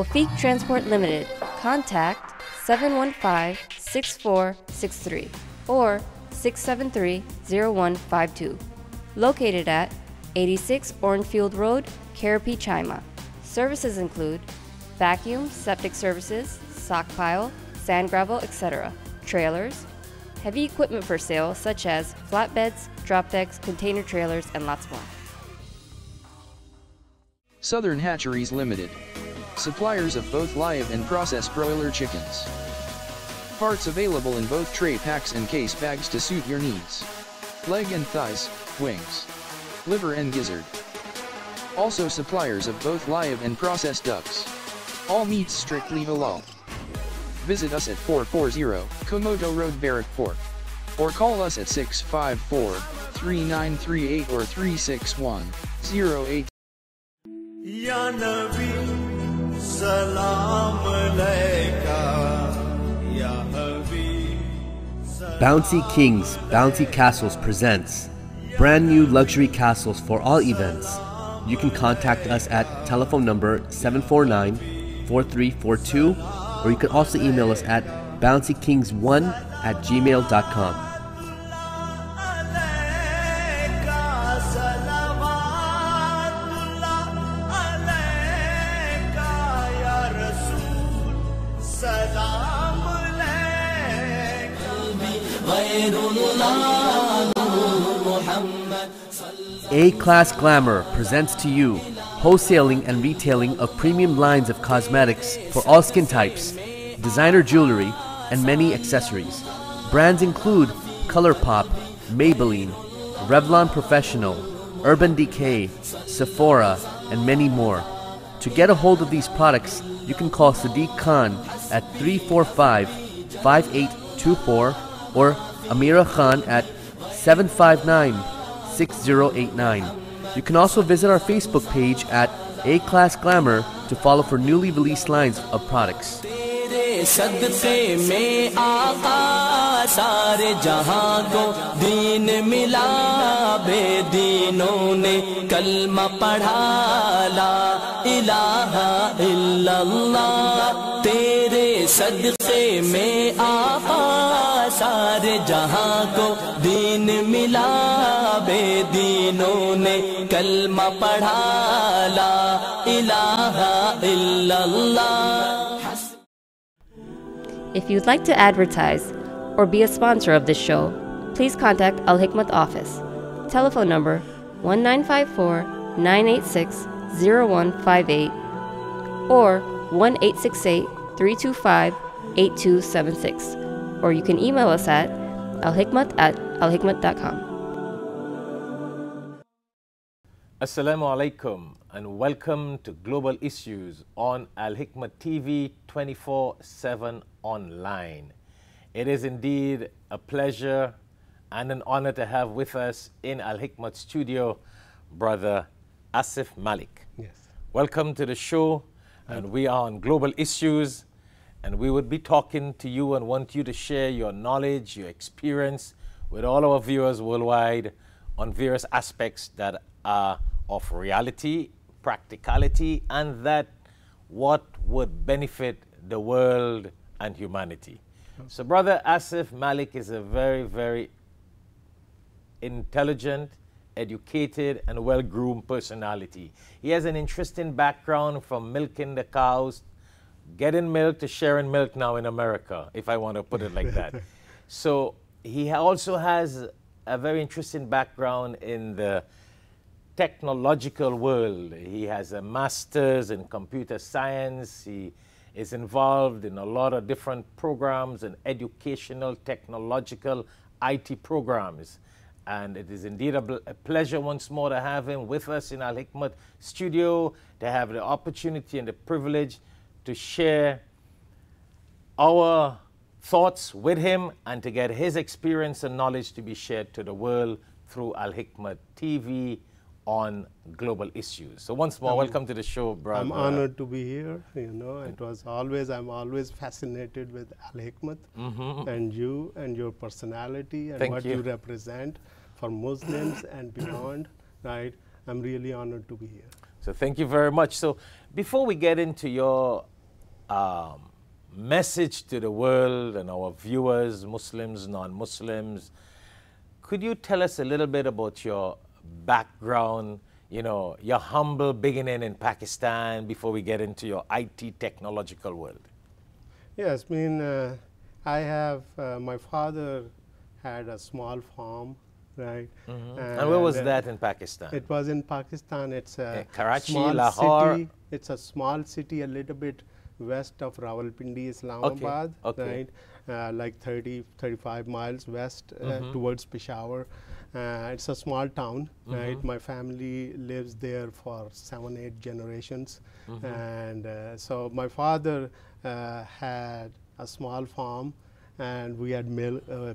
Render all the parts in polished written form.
Wafiq Transport Limited. Contact 715-6463 or 673-0152. Located at 86 Orenfield Road, Karapi, Chima. Services include vacuum, septic services, sock pile, sand gravel, etc., trailers, heavy equipment for sale such as flatbeds, drop decks, container trailers, and lots more. Southern Hatcheries Limited. Suppliers of both live and processed broiler chickens. Parts available in both tray packs and case bags to suit your needs. Leg and thighs, wings, liver and gizzard. Also suppliers of both live and processed ducks. All meats strictly halal. Visit us at 440 Komodo Road, Barrackport. Or call us at 654-3938 or 361-08. Ya Nabi, Salam Alayka, Ya Habib. Bounty Kings, Bounty Castles presents brand new luxury castles for all events. You can contact us at telephone number 749-4342, or you can also email us at bountykings1@gmail.com. A-Class Glamour presents to you wholesaling and retailing of premium lines of cosmetics for all skin types, designer jewelry, and many accessories. Brands include ColourPop, Maybelline, Revlon Professional, Urban Decay, Sephora, and many more. To get a hold of these products, you can call Sadiq Khan at 345-5824 or Amira Khan at 759-6089. You can also visit our Facebook page at A-Class Glamour to follow for newly released lines of products. सदक़े में आका सारे जहां को दीन मिला बेदीनों ने कलमा पढ़ा ला इलाहा इल्लल्लाह तेरे सदक़े में आका सारे जहां को दीन मिला बेदीनों ने कलमा पढ़ा ला इलाहा इल्लल्लाह. If you'd like to advertise or be a sponsor of this show, please contact Alhikmat office. Telephone number 1954-986-0158 or 1-868-325-8276. Or you can email us at alhikmat@alhikmat.com. Assalamu alaikum and welcome to Global Issues on Alhikmat TV 24/7 online. It is indeed a pleasure and an honor to have with us in Alhikmat studio Brother Asif Malik. Yes. Welcome to the show, and we are on Global Issues, and we would be talking to you and want you to share your knowledge, your experience with all our viewers worldwide on various aspects that are of reality, practicality, and that what would benefit the world and humanity. So Brother Asif Malik is a very, very intelligent, educated, and well-groomed personality. He has an interesting background from milking the cows, getting milk, to sharing milk now in America, if I want to put it like that. So he also has a very interesting background in the technological world. He has a master's in computer science. He is involved in a lot of different programs and educational, technological, IT programs. And it is indeed a pleasure once more to have him with us in Al-Hikmat studio, to have the opportunity and the privilege to share our thoughts with him and to get his experience and knowledge to be shared to the world through Al-Hikmat TV on Global Issues. So once more, welcome to the show, brother. I'm honored to be here. You know, I'm always fascinated with Al-Hikmat and you and your personality and what you represent for Muslims and beyond, right? I'm really honored to be here. So thank you very much. So before we get into your message to the world and our viewers, Muslims, non-Muslims, could you tell us a little bit about your background, you know, your humble beginning in Pakistan before we get into your IT technological world? Yes, I mean, I have, my father had a small farm, right? And where was that in Pakistan? It was in Pakistan. It's a Karachi, small Lahore? city. It's a small city, a little bit west of Rawalpindi, Islamabad, okay. right? Like 30, 35 miles west towards Peshawar. It's a small town, right? My family lives there for 7, 8 generations. And so my father had a small farm, and we had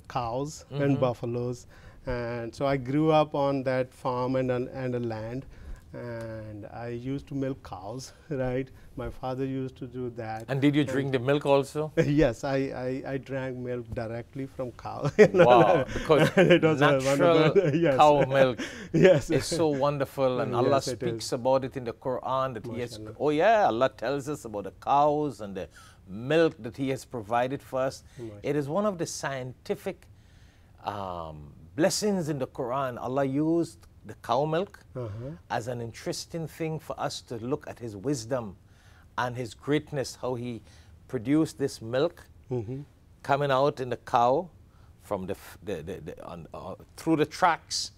cows and buffaloes. And so I grew up on that farm and a land. And I used to milk cows, right? My father used to do that. And did you drink the milk also? Yes, I drank milk directly from cow. Wow, because it was natural yes. cow milk yes. is so wonderful, and Allah Yes, it speaks is. about it in the Quran that He has. Mashallah. Oh yeah, Allah tells us about the cows and the milk that He has provided for us. It is one of the scientific blessings in the Quran. Allah used the cow milk as an interesting thing for us to look at His wisdom and His greatness, how He produced this milk coming out in the cow from through the tracks,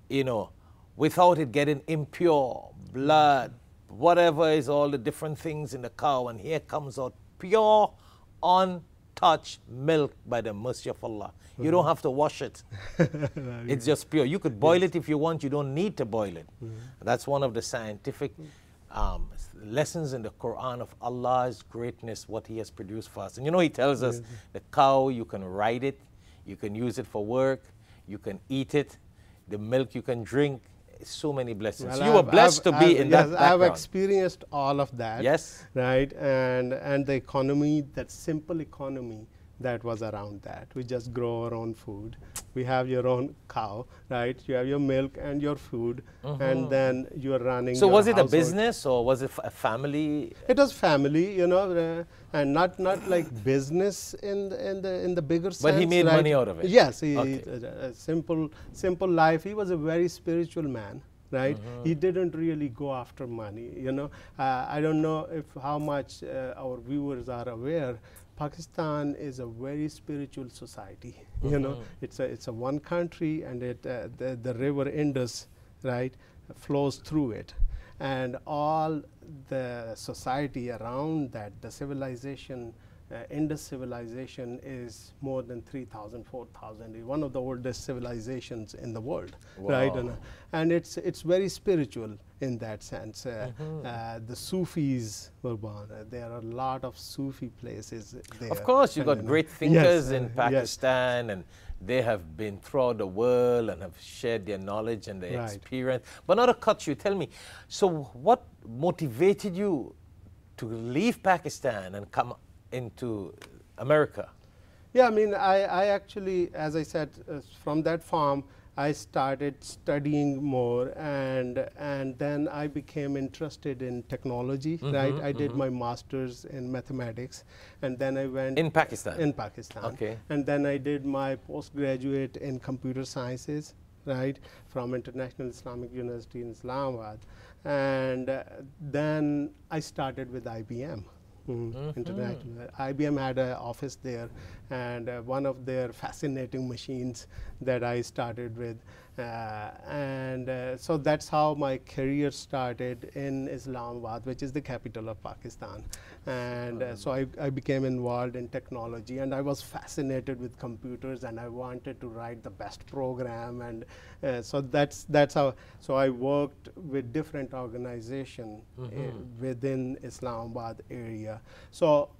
you know, without it getting impure blood, whatever is all the different things in the cow, and here comes out pure, untouched milk by the mercy of Allah. You don't have to wash it. It's just pure. You could boil it if you want. You don't need to boil it. That's one of the scientific lessons in the Quran of Allah's greatness, what He has produced for us. And you know, He tells us the cow, you can ride it, you can use it for work, you can eat it, the milk you can drink. So many blessings. Well, So you were blessed to be in that background. I've experienced all of that. Yes. Right, and the economy, that simple economy that was around that. We just grow our own food. We have your own cow, right? You have your milk and your food, and then you are running. So your was it a household. business or was it a family? It was family, you know, and not like business in the bigger sense. But he made right? money out of it. Yes, Okay. a simple life. He was a very spiritual man, right? He didn't really go after money, you know. I don't know how much our viewers are aware. Pakistan is a very spiritual society. You know, it's a one country, and the river Indus, right, flows through it, and all the society around that, the civilization, Indus civilization is more than 3,000, 4,000. One of the oldest civilizations in the world, right? And it's very spiritual in that sense. The Sufis were born. There are a lot of Sufi places there. Of course, you've got great thinkers in yes. Pakistan, and they have been throughout the world and have shared their knowledge and their experience. But not to cut you, tell me, so what motivated you to leave Pakistan and come into America? Yeah, I mean, I actually, as I said, from that farm, I started studying more, and then I became interested in technology, right? I did my master's in mathematics, and then I went... In Pakistan? In Pakistan. Okay. And then I did my postgraduate in computer sciences, right, from International Islamic University in Islamabad. And then I started with IBM. International. IBM had an office there, and one of their fascinating machines that I started with. So that's how my career started in Islamabad, which is the capital of Pakistan. And so I became involved in technology, and I was fascinated with computers, and I wanted to write the best program. And so that's how. So I worked with different organizations within Islamabad area. So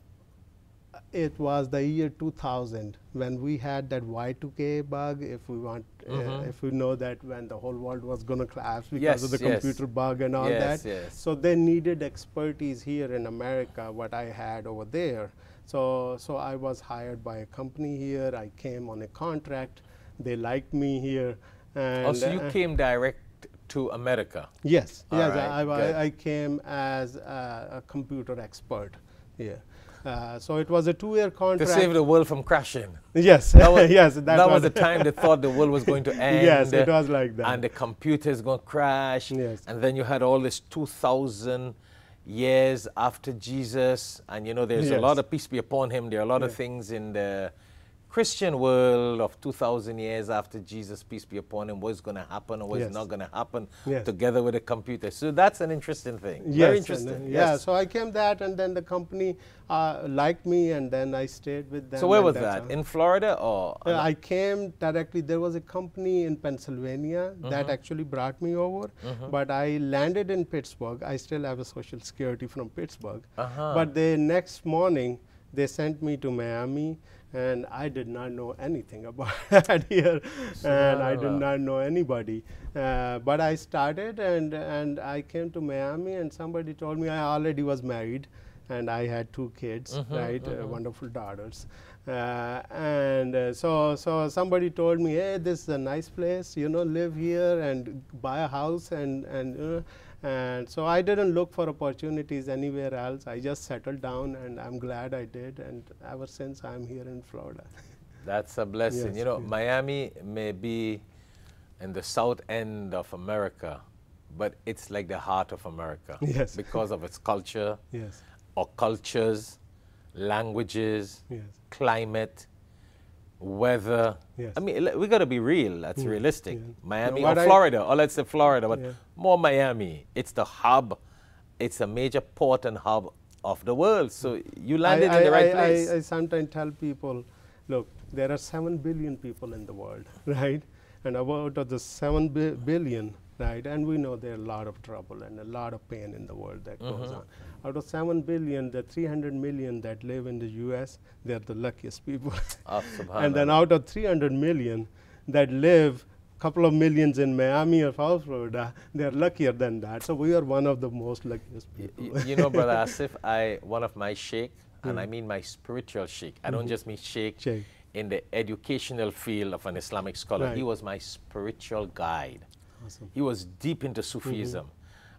it was the year 2000 when we had that Y2K bug, if we want, if we know that when the whole world was going to collapse because of the computer bug and all that. So they needed expertise here in America, what I had over there. So I was hired by a company here. I came on a contract. They liked me here. And so you came direct to America. Yes, All yes, right, good. I came as a computer expert here. So it was a 2-year To contract. save the world from crashing. Yes, That was, yes, that was the time they thought the world was going to end. Yes, it was like that. And the computer is going to crash. Yes. And then you had all this 2,000 years after Jesus. And you know, there's a Yes. lot of peace be upon him. There are a lot of things in the Christian world of 2,000 years after Jesus, peace be upon him, what's going to happen or what's Yes. not going to happen Yes. together with the computer. So that's an interesting thing. Yes, Very and, interesting. yeah, Yes. so I came that, and then the company liked me, and then I stayed with them. So where and was that's that? how- In Florida or? I came directly. There was a company in Pennsylvania that actually brought me over, but I landed in Pittsburgh. I still have a social security from Pittsburgh. But the next morning, they sent me to Miami, and I did not know anything about that here, and I did not know anybody. But I started, and I came to Miami, and somebody told me I already was married, and I had 2 kids, right, wonderful daughters. So somebody told me, hey, this is a nice place, you know, live here and buy a house, and so I didn't look for opportunities anywhere else. I just settled down, and I'm glad I did, and ever since I'm here in Florida. That's a blessing. Yes, You know, yes. Miami may be in the south end of America, but it's like the heart of America. Yes. Because of its culture, Yes, or cultures, languages, yes, climate, weather. Yes. I mean, we got to be real. That's realistic. yeah. Miami No, or what I- Florida, or let's say Florida, but Yeah. more Miami. It's the hub. It's a major port and hub of the world. So you landed in the right place. I sometimes tell people, look, there are 7 billion people in the world, right? And out of the 7 billion, right, and we know there are a lot of trouble and a lot of pain in the world that goes on. Out of 7 billion, the 300 million that live in the US, they're the luckiest people. Oh, And then subhanallah. out of 300 million that live, couple of millions in Miami or South Florida, they're luckier than that. So we are one of the most luckiest people. You know, Brother Asif, one of my sheikh, and I mean my spiritual sheikh. I don't just mean sheikh Sheikh. in the educational field of an Islamic scholar. Right. He was my spiritual guide. Awesome. He was deep into Sufism.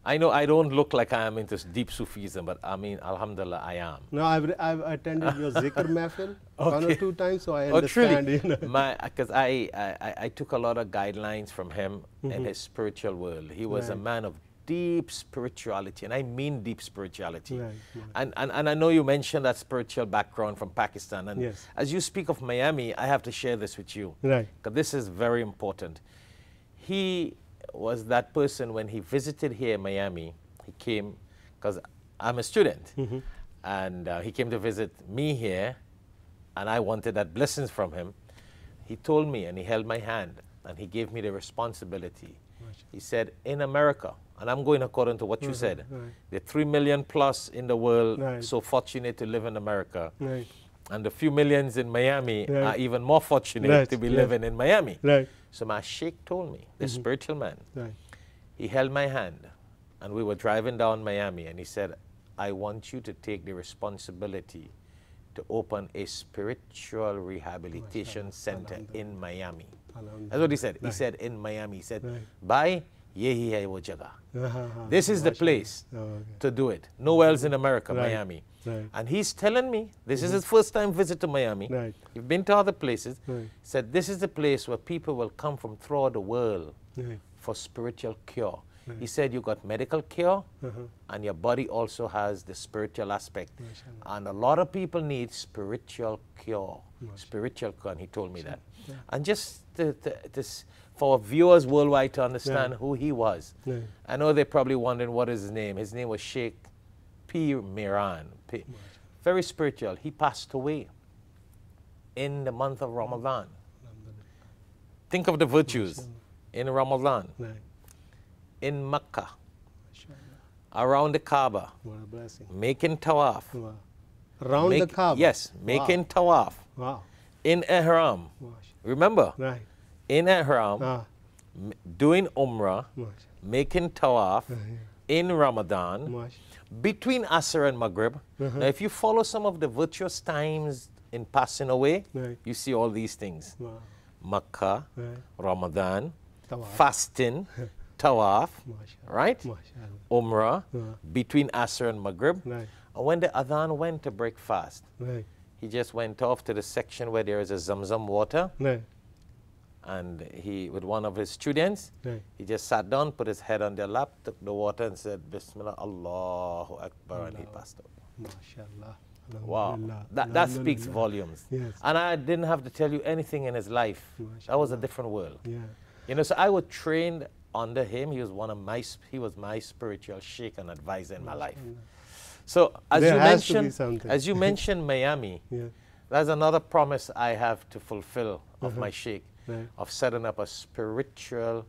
I know I don't look like I am into deep Sufism, but I mean, alhamdulillah, I am. No, I've attended your zikr mahfil 1 or Okay. 2 times, so I Oh, understand. truly? You know. Because I took a lot of guidelines from him in his spiritual world. He was a Right. man of deep spirituality, and I mean deep spirituality. Right, right. And I know you mentioned that spiritual background from Pakistan. And Yes. as you speak of Miami, I have to share this with you. Right. Because this is very important. He was that person when he visited here in Miami. He came, because I'm a student, and he came to visit me here, and I wanted that blessings from him. He told me, and he held my hand, and he gave me the responsibility. He said, in America, and I'm going according to what you said, right. there are 3 million plus in the world Right. so fortunate to live in America. Right. And the few millions in Miami Right. are even more fortunate Right, to be yeah. living in Miami. Right. So my sheikh told me, the spiritual man, Right. he held my hand, and we were driving down Miami, and he said, I want you to take the responsibility to open a spiritual rehabilitation center in Miami. That's what he said. He said in Miami. He said, Right. Bhai, yehi hai wo jagah. Uh-huh. This is the place Oh, okay. to do it. Nowhere else in America, Right. Miami. Right. And he's telling me, this is his first time visit to Miami. Right. You've been to other places. Right. He said, this is the place where people will come from throughout the world Right. for spiritual cure. He said you got medical cure, Uh-huh. and your body also has the spiritual aspect. And a lot of people need spiritual cure, spiritual cure, and he told me that. And just for viewers worldwide to understand who he was. Right. I know they're probably wondering what is his name. His name was Sheikh P. Miran. Very spiritual. He passed away in the month of Ramadan. Think of the virtues in Ramadan, Right. in Mecca, Mashallah. around the Kaaba, What a blessing. making tawaf. Wow. Around the Kaaba? Yes, making tawaf. Wow. In Ihram. Mashallah. Remember, Right. in Ihram, Ah. doing Umrah, Mashallah. making tawaf, in Ramadan, Mashallah. between Asr and Maghrib. Now, if you follow some of the virtuous times in passing away, Right. you see all these things. Wow. Makkah, Right. Ramadan, Tawaf. fasting, Tawaf, Mashallah. right? Mashallah. Umrah, between Asr and Maghrib. Right. And when the Adhan went to break fast, Right. he just went off to the section where there is a Zamzam water, Right. and he, with one of his students, Right. he just sat down, put his head on their lap, took the water and said, Bismillah, Allahu Akbar, and he passed out. Mashallah. Wow, Alhamdulillah. that speaks Alhamdulillah. volumes. Yes. And I didn't have to tell you anything in his life. That was a different world. Yeah. You know, so I was trained under him. He was he was my spiritual sheikh and advisor in my life. So There has to be something. as you mentioned Miami, Yeah. that's another promise I have to fulfill of my sheikh, Right. of setting up a spiritual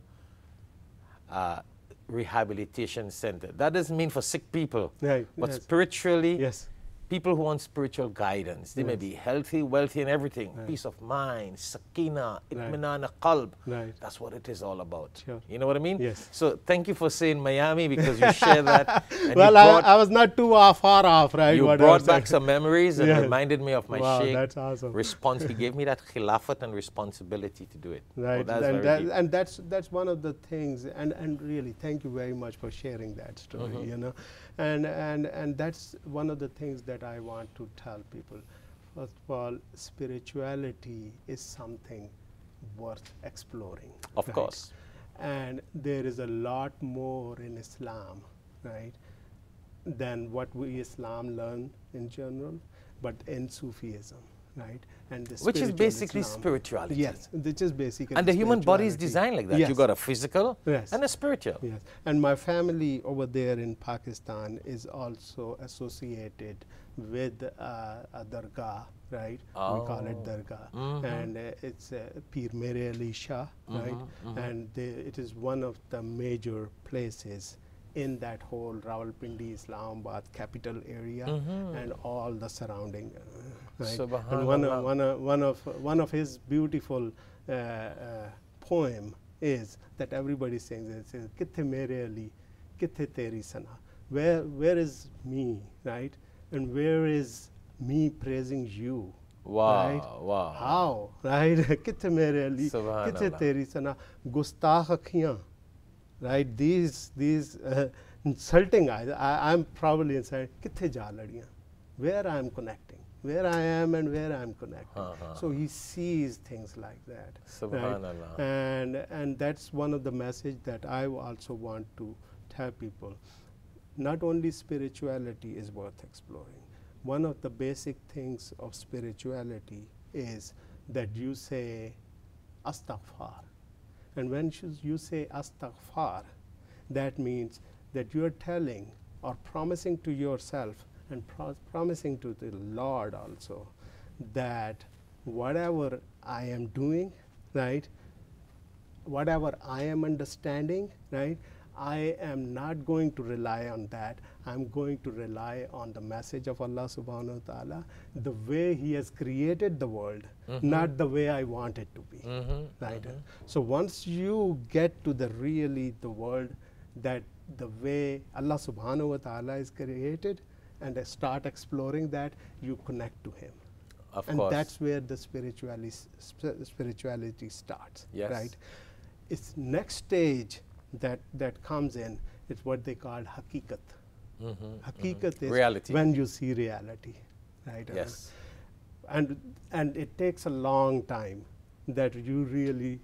rehabilitation center. That doesn't mean for sick people, Right, but yes. spiritually, Yes. people who want spiritual guidance. They may be healthy, wealthy, and everything. Peace of mind, sakina, itminan qalb. Right. That's what it is all about. Sure. You know what I mean? Yes. So thank you for saying Miami, because you share that. And Well, you brought, I was not too far off, right? you what I brought was back saying. some memories and Yes. reminded me of my Wow, sheikh. that's awesome. Response. He gave me that khilafat and responsibility to do it. Right, Oh, that's and, very deep. and that's one of the things, and really thank you very much for sharing that story. Mm-hmm. You know, and that's one of the things that I want to tell people. First of all, spirituality is something worth exploring. Of right? course. And there is a lot more in Islam, right, than what we Islam learn in general, but in Sufism, right? And the Which is spiritual basically Islam. spirituality. Yes, which is basically And the human body is spirituality. designed like that. Yes. You got a physical Yes. and a spiritual. Yes, and my family over there in Pakistan is also associated with a dargah, right? We call it dargah, and it's Pir Mere Ali Shah, right? And it is one of the major places in that whole Rawalpindi, Islamabad capital area, and all the surrounding. Right? And one of his beautiful poem is that everybody sings. It says, "Kithe mere Ali, kithe teri sana." Where is me, right? And where is me praising you? Wow, Right? wow. How? Right? Kithe mere Ali, kithe Subhanallah. teri sana, gustakh akhiyan. Right? These insulting eyes. I'm probably inside. Kithe ja ladiyan? Where I am connecting, where I am and where I am connecting. So he sees things like that. Subhanallah. Right? And that's one of the message that I also want to tell people. Not only spirituality is worth exploring. One of the basic things of spirituality is that you say astaghfar. And when you say astaghfar, that means that you are telling or promising to yourself and promising to the Lord also that whatever I am doing, right, whatever I am understanding, right, I am not going to rely on that. I'm going to rely on the message of Allah subhanahu wa ta'ala, the way He has created the world, not the way I want it to be. Right? So once you get to the world that the way Allah subhanahu wa ta'ala is created, and start exploring that, you connect to Him. Of And course. that's where the spirituality starts. Yes. Right? Its next stage that comes in is what they call hakikat. Hakikat is Reality. when you see reality. Right? Yes. And it takes a long time that you really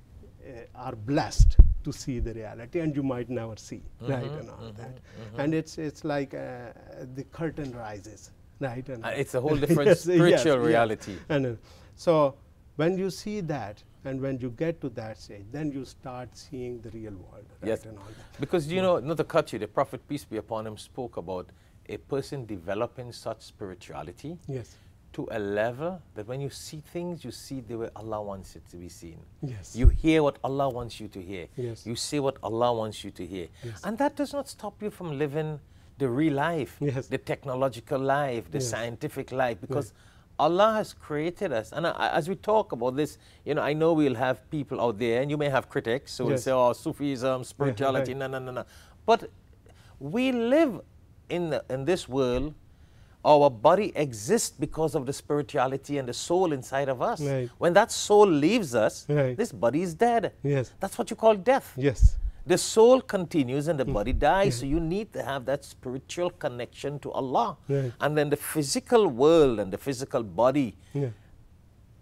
are blessed to see the reality, and you might never see, right, and all that. And it's like the curtain rises, right? And It's a whole different Yes, spiritual yes, reality. And so when you see that, and when you get to that stage, then you start seeing the real world, right, Yes. and all that. Because, you know, not to cut you, the Prophet, peace be upon him, spoke about a person developing such spirituality Yes. to a level that when you see things, you see the way Allah wants it to be seen. Yes. You hear what Allah wants you to hear. Yes. You say what Allah wants you to hear. Yes. And that does not stop you from living the real life, Yes. the technological life, the Yes. scientific life, because Allah has created us. And as we talk about this, you know, I know we'll have people out there, and you may have critics who will Yes. say, oh, Sufism, spirituality, right. no. But we live in this world. Our body exists because of the spirituality and the soul inside of us. Right. When that soul leaves us, Right. this body is dead. Yes. That's what you call death. Yes. The soul continues and the body dies, so you need to have that spiritual connection to Allah. And then the physical world and the physical body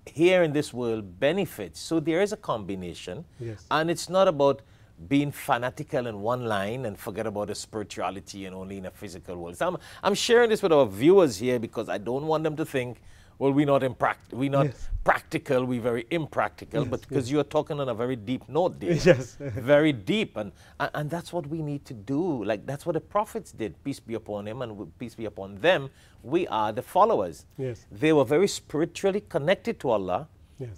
here in this world benefits. So there is a combination, and it's not about being fanatical in one line and forget about the spirituality and only in a physical world. So I'm sharing this with our viewers here because I don't want them to think, well, we're not practical, we're very impractical, but because you're talking on a very deep note there. Very deep, and that's what we need to do. Like, that's what the prophets did, peace be upon him and peace be upon them. We are the followers. They were very spiritually connected to Allah,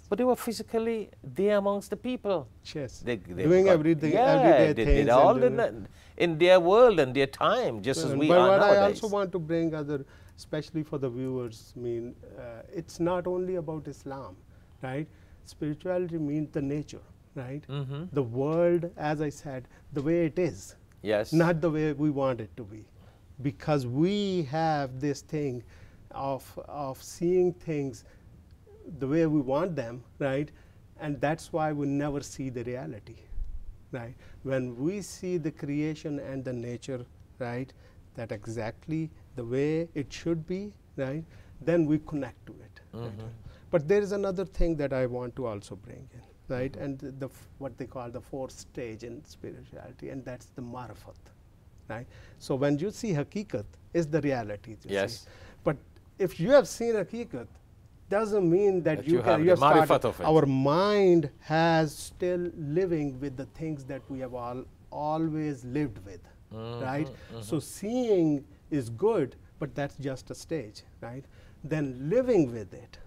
but they were physically there amongst the people. They doing everything, everyday things. They did all in their world and their time, just as we are nowadays. But I also want to bring other, especially for the viewers, it's not only about Islam, right? Spirituality means the nature, right? The world, as I said, the way it is, not the way we want it to be. Because we have this thing of seeing things the way we want them, right? And that's why we never see the reality, right? When we see the creation and the nature, right, that exactly the way it should be, right, then we connect to it. But there is another thing that I want to also bring in, right? And what they call the fourth stage in spirituality, and that's the marifat, right? So when you see hakikat, is the reality. See. But if you have seen hakikat, doesn't mean that you have started. Our mind has still living with the things that we have always lived with, right? So seeing is good, but that's just a stage, right? Then living with it,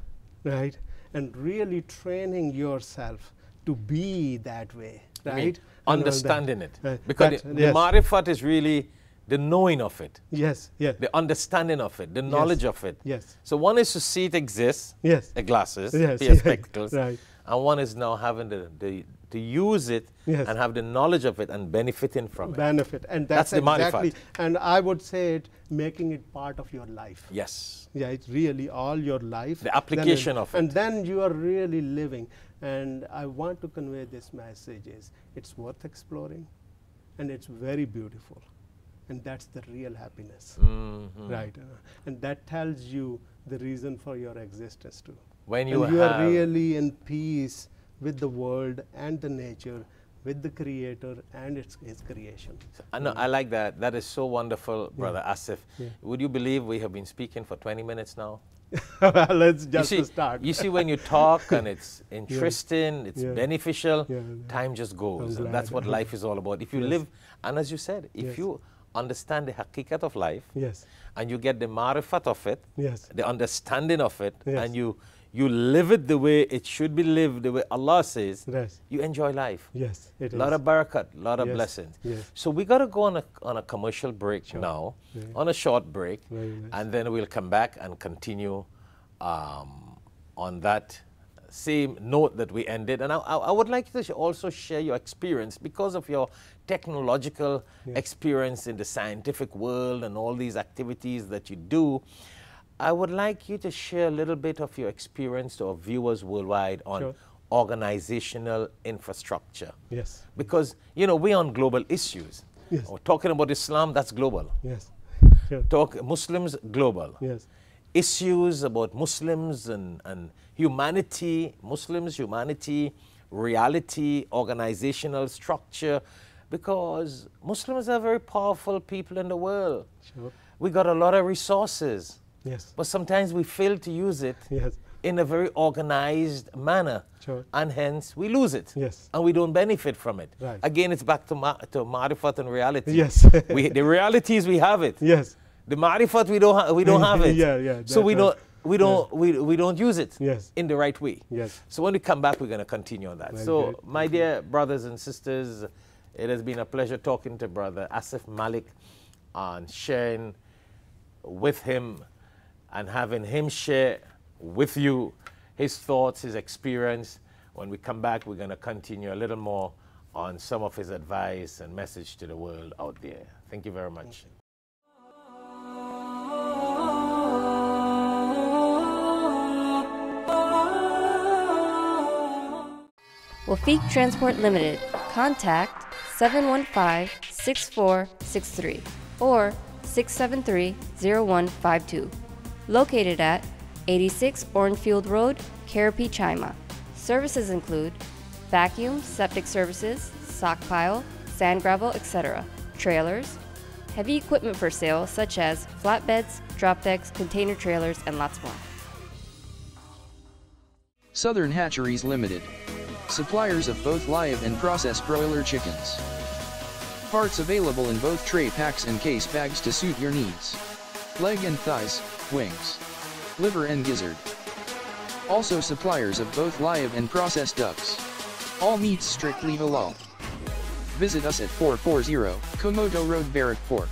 right? And really training yourself to be that way, right? Understanding it. Because the marifat is really the knowing of it. The understanding of it, the knowledge of it. So one is to see it exists, the glasses, the spectacles, and one is now having to use it and have the knowledge of it and benefiting from it. And that's the exactly, and I would say it, making it part of your life. It's really all your life. The application of it. And then you are really living. And I want to convey this message is, it's worth exploring, and it's very beautiful. And that's the real happiness, right? And that tells you the reason for your existence too. When you are really in peace with the world and the nature, with the Creator and his creation. I like that. That is so wonderful, Brother Asif. Would you believe we have been speaking for 20 minutes now? Let's just start. You see, when you talk and it's interesting, it's beneficial, time just goes. And that's what life is all about. If you live, and as you said, if you understand the hakikat of life, and you get the marifat of it, the understanding of it, and you live it the way it should be lived, the way Allah says, you enjoy life. A lot of barakat, a lot of blessings. So we got to go on a commercial break now, on a short break, and then we'll come back and continue on that same note that we ended. And I would like to also share your experience, because of your technological experience in the scientific world and all these activities that you do. I would like you to share a little bit of your experience to our viewers worldwide on organizational infrastructure. Because, you know, we're on global issues. We're talking about Islam, that's global. Talk Muslims, global. Issues about Muslims and humanity, Muslims, humanity, reality, organizational structure, because Muslims are very powerful people in the world. We got a lot of resources, but sometimes we fail to use it in a very organized manner, and hence we lose it, and we don't benefit from it. Again, it's back to marifat and reality. The reality is we have it. The marifat we don't have it. So we don't use it in the right way. So when we come back, we're going to continue on that. So my dear brothers and sisters, it has been a pleasure talking to Brother Asif Malik and sharing with him and having him share with you his thoughts, his experience. When we come back, we're going to continue a little more on some of his advice and message to the world out there. Thank you very much. Wafiq Transport Limited. Contact 715-6463 or 673-0152. Located at 86 Orenfield Road, Karapi, Chima. Services include vacuum, septic services, sock pile, sand gravel, etc., trailers, heavy equipment for sale such as flatbeds, drop decks, container trailers, and lots more. Southern Hatcheries Limited. Suppliers of both live and processed broiler chickens. Parts available in both tray packs and case bags to suit your needs. Leg and thighs, wings, liver and gizzard. Also suppliers of both live and processed ducks. All meats strictly halal. Visit us at 440 Komodo Road, Barrackport.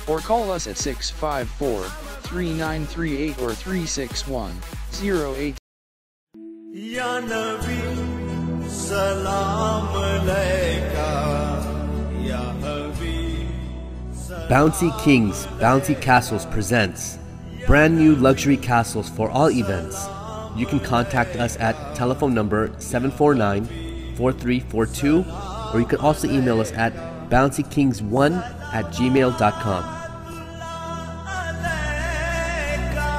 Or call us at 654-3938 or 361-08. Ya Nabi, Salam Alayka, Ya Habib, Bouncy Kings, Bouncy Castles presents brand new luxury castles for all events. You can contact us at telephone number 749-4342, or you can also email us at bouncykings1@gmail.com. alayka,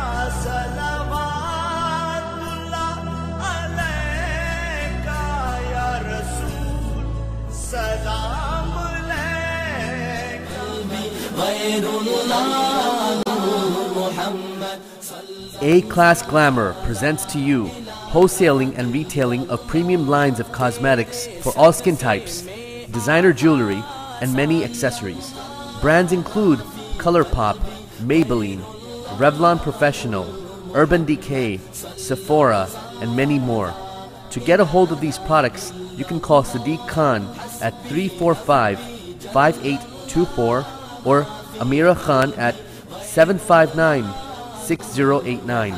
salawatullah alayka, Ya Rasool, salam alayka. A-Class Glamour presents to you wholesaling and retailing of premium lines of cosmetics for all skin types, designer jewelry, and many accessories. Brands include ColourPop, Maybelline, Revlon Professional, Urban Decay, Sephora, and many more. To get a hold of these products, you can call Sadiq Khan at 345-5824 or Amira Khan at 759-6089.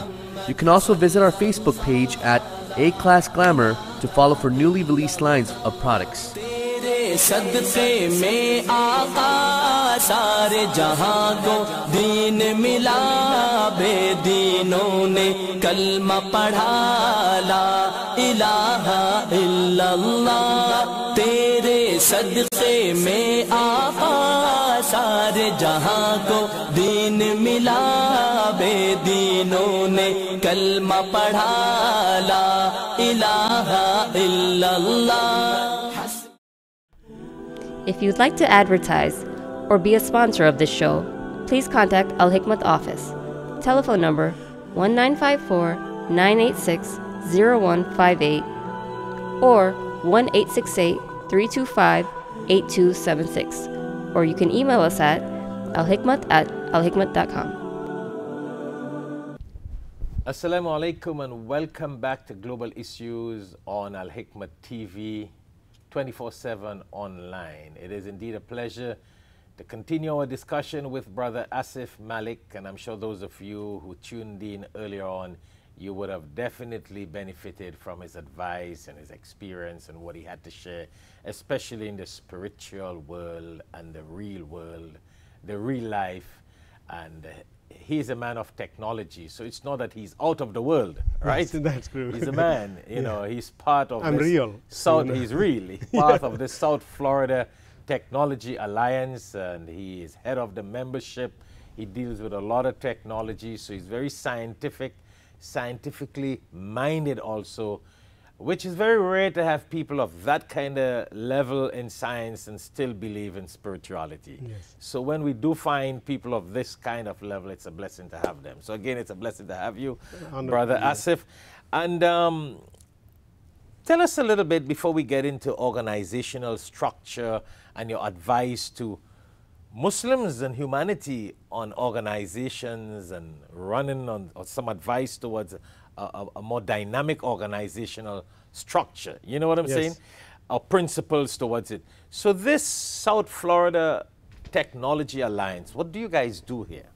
You can also visit our Facebook page at A-Class Glamour to follow for newly released lines of products. सदक़े में आका सारे जहां को दीन मिला, बेदीनों ने कलमा पढ़ा, ला इलाहा इल्लल्लाह। तेरे सदक़े में आका सारे जहां को दीन मिला, बेदीनों ने कलमा पढ़ा, ला इलाहा इल्लल्लाह। If you'd like to advertise or be a sponsor of this show, please contact Alhikmat office. Telephone number 1954-986-0158 or 1-868-325-8276. Or you can email us at alhikmat@alhikmat.com. Assalamu alaikum and welcome back to Global Issues on Alhikmat TV. 24/7 online. It is indeed a pleasure to continue our discussion with Brother Asif Malik, and I'm sure those of you who tuned in earlier on, you would have definitely benefited from his advice and his experience and what he had to share, especially in the spiritual world and the real world, the real life. And he's a man of technology, so it's not that he's out of the world, right? That's true. He's a man, you know, he's part of I'm this real. South, he's really part of the South Florida Technology Alliance, and he is head of the membership. He deals with a lot of technology, so he's very scientifically minded also, which is very rare to have people of that kind of level in science and still believe in spirituality. Yes. So when we do find people of this kind of level, it's a blessing to have them. So again, it's a blessing to have you, Brother Asif. And tell us a little bit before we get into organizational structure and your advice to Muslims and humanity on organizations and running on, or some advice towards a more dynamic organizational structure. You know what I'm saying? Or principles towards it. So this South Florida Technology Alliance, what do you guys do here?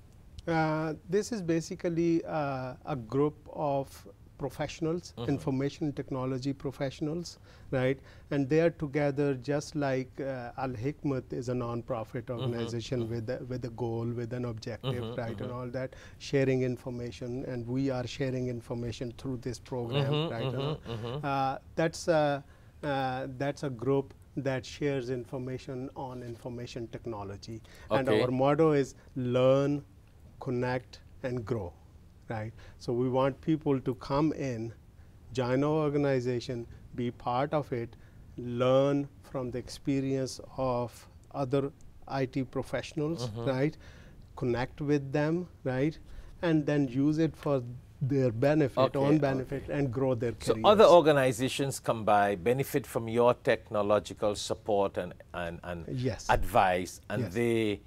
This is basically a group of professionals, information technology professionals, right? And they are together just like Alhikmat is a non-profit organization with a goal, with an objective, right? And all that, sharing information, and we are sharing information through this program, right? That's a group. that shares information on information technology. And Okay. our motto is learn, connect, and grow, right? So we want people to come in, join our organization, be part of it, learn from the experience of other IT professionals, right? Connect with them, right? And then use it for their benefit, Okay, own benefit, and grow their So careers. other organizations come by, benefit from your technological support and Yes. advice, and Yes. they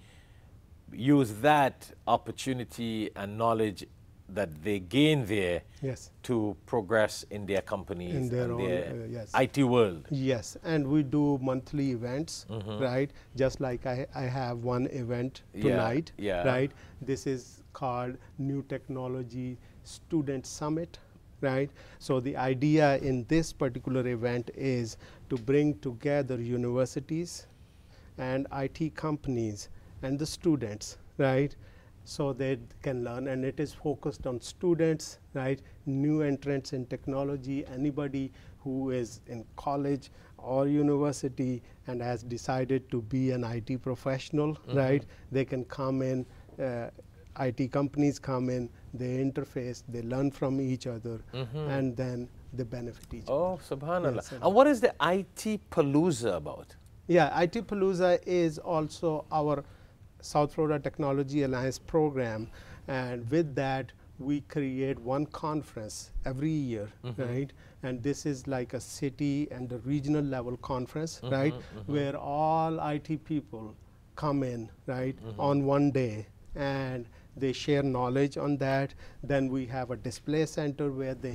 use that opportunity and knowledge that they gain there Yes. to progress in their companies In their and own, their yes. IT world. Yes, and we do monthly events, right? Just like I have one event Yeah, tonight, yeah. right? This is called New Technology Student Summit, right? So the idea in this particular event is to bring together universities and IT companies and the students, right? So they can learn, and it is focused on students, right? New entrants in technology, anybody who is in college or university and has decided to be an IT professional, right? They can come in, IT companies come in, they interface, they learn from each other, and then they benefit each other. Oh, subhanallah. Yes, and what is the IT Palooza about? Yeah, IT Palooza is also our South Florida Technology Alliance program, and with that we create one conference every year, right? And this is like a city and a regional level conference, right? Where all IT people come in, right, on one day, and they share knowledge on that. Then we have a display center where they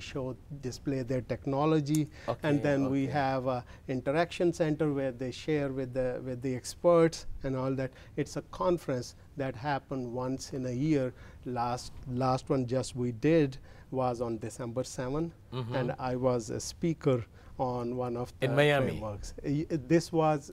display their technology, and then we have a interaction center where they share with the experts and all that. It's a conference that happened once in a year. Last one just we did was on December 7, and I was a speaker on one of the In Miami? frameworks. This time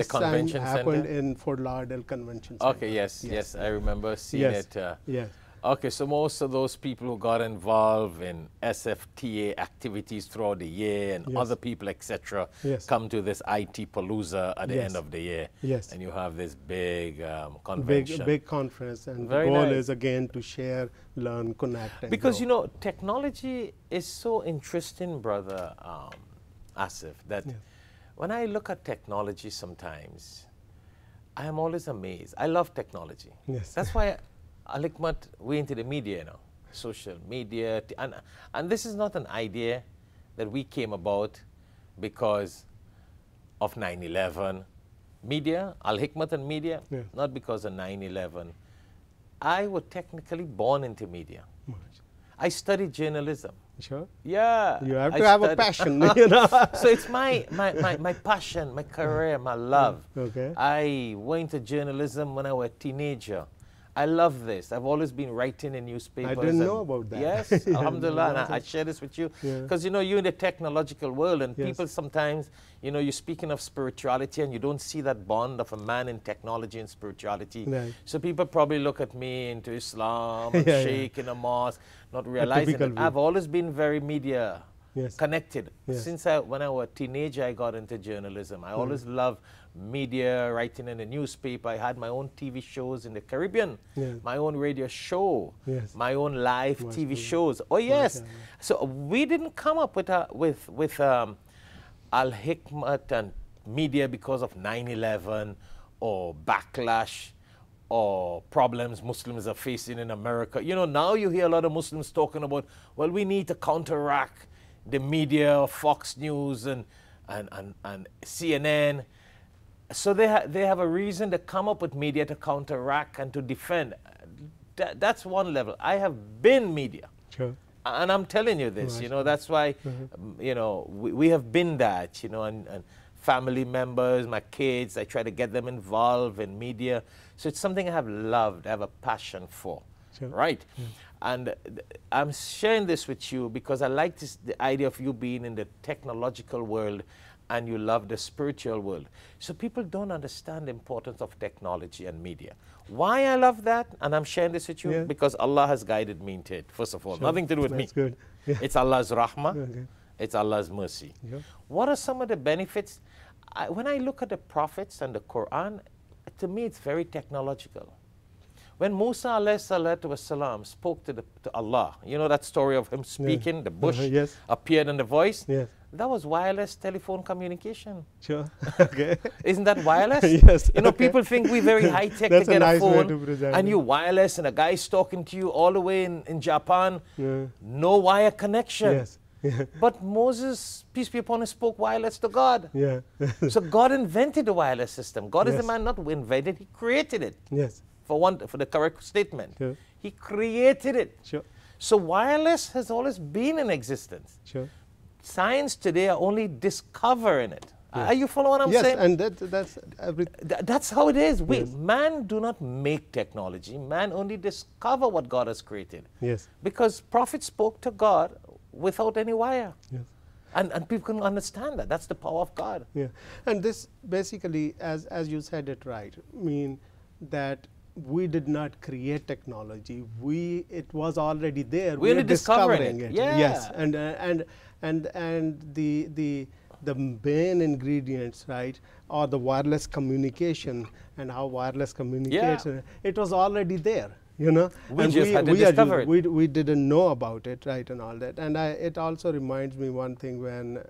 convention happened center? in Fort Lauderdale Convention Center. Okay, yes, I remember seeing Yes. it. Yes. Okay, so most of those people who got involved in SFTA activities throughout the year and Yes. other people, etc., Yes. come to this IT Palooza at the Yes. end of the year. Yes. And you have this big convention. Big conference, and Very the goal nice. is again to share, learn, connect, and Because, grow. you know, technology is so interesting, brother Asif, that Yes. when I look at technology sometimes, I am always amazed. I love technology. Yes. That's why Alhikmat, we into the media now, social media, and this is not an idea that we came about because of 9/11. Media, Alhikmat and media, Yeah. not because of 9/11. I was technically born into media. I studied journalism. Sure. Yeah. You have I to have a studied- passion, you know. So it's my passion, my career, my love. Okay. I went to journalism when I was a teenager. I love this. I've always been writing in newspapers. didn't and- know about that. Yes, Yeah, alhamdulillah. And no, I share this with you Yeah. because, you know, you're in the technological world and Yes. people sometimes, you know, you're speaking of spirituality and you don't see that bond of a man in technology and spirituality. Right. So people probably look at me into Islam and Yeah, yeah. sheikh in a mosque, not realizing typical that view. I've always been very media Yes. connected. Yes. Since when I was a teenager, I got into journalism. I always loved media, writing in the newspaper. I had my own TV shows in the Caribbean, Yes. my own radio show, Yes. my own live TV Mashallah. shows. Oh yes. Mashallah. So we didn't come up with Al-Hikmat and media because of 9/11 or backlash or problems Muslims are facing in America. You know, now you hear a lot of Muslims talking about, well, we need to counteract the media, Fox News and CNN. So they have a reason to come up with media to counteract and to defend. That's one level. I have been media. Sure. And I'm telling you this, you know, that's why, you know, we have been that, you know, and family members, my kids, I try to get them involved in media. So it's something I have loved, I have a passion for, Sure. right? And I'm sharing this with you because I like the idea of you being in the technological world and you love the spiritual world. So people don't understand the importance of technology and media. Why I love that, and I'm sharing this with you, Yeah. because Allah has guided me into it, first of all. Nothing to do with That's me. good. Yeah. It's Allah's rahmah. Okay. It's Allah's mercy. Yeah. What are some of the benefits? when I look at the prophets and the Quran, to me it's very technological. When Musa alayhi salatu wasalam spoke to Allah, you know that story of him speaking, the bush Yes. appeared in the voice? Yes. That was wireless telephone communication. Sure. Okay. Isn't that wireless? Yes. You know, okay. people think we're very high tech to That's a get nice a way phone to present and it. you wireless and a guy's talking to you all the way in Japan. Yeah. No wire connection. Yes. Yeah. But Moses, peace be upon him, spoke wireless to God. Yeah. So God invented the wireless system. God is the Yes. man not who invented, he created it. Yes. For the correct statement. Sure. He created it. Sure. So wireless has always been in existence. Sure. Science today are only discovering it. Are you following what I'm Yes, saying? and that's every. That's how it is. Yes. Man do not make technology. Man only discover what God has created. Yes. Because prophets spoke to God without any wire. Yes. And people can understand that. That's the power of God. Yeah, and this basically, as you said it right, mean that we did not create technology. It was already there. We're are only discovering it. Yeah. Yes, and the main ingredients, right, or the wireless communication and how wireless communicates. It was already there. You know, We and just had to discover it. we didn't know about it, right, and all that. And it also reminds me one thing when